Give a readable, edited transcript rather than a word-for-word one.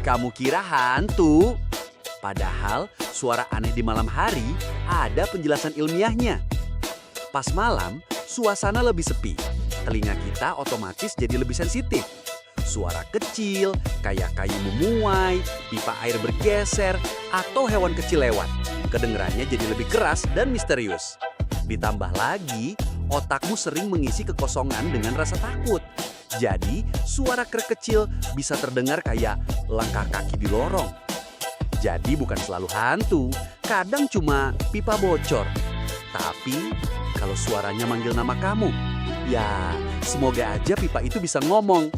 Kamu kira hantu? Padahal suara aneh di malam hari ada penjelasan ilmiahnya. Pas malam, suasana lebih sepi. Telinga kita otomatis jadi lebih sensitif. Suara kecil, kayak kayu memuai, pipa air bergeser, atau hewan kecil lewat. Kedengerannya jadi lebih keras dan misterius. Ditambah lagi, otakmu sering mengisi kekosongan dengan rasa takut. Jadi, suara krek kecil bisa terdengar kayak langkah kaki di lorong. Jadi bukan selalu hantu, kadang cuma pipa bocor. Tapi, kalau suaranya manggil nama kamu, ya semoga aja pipa itu bisa ngomong.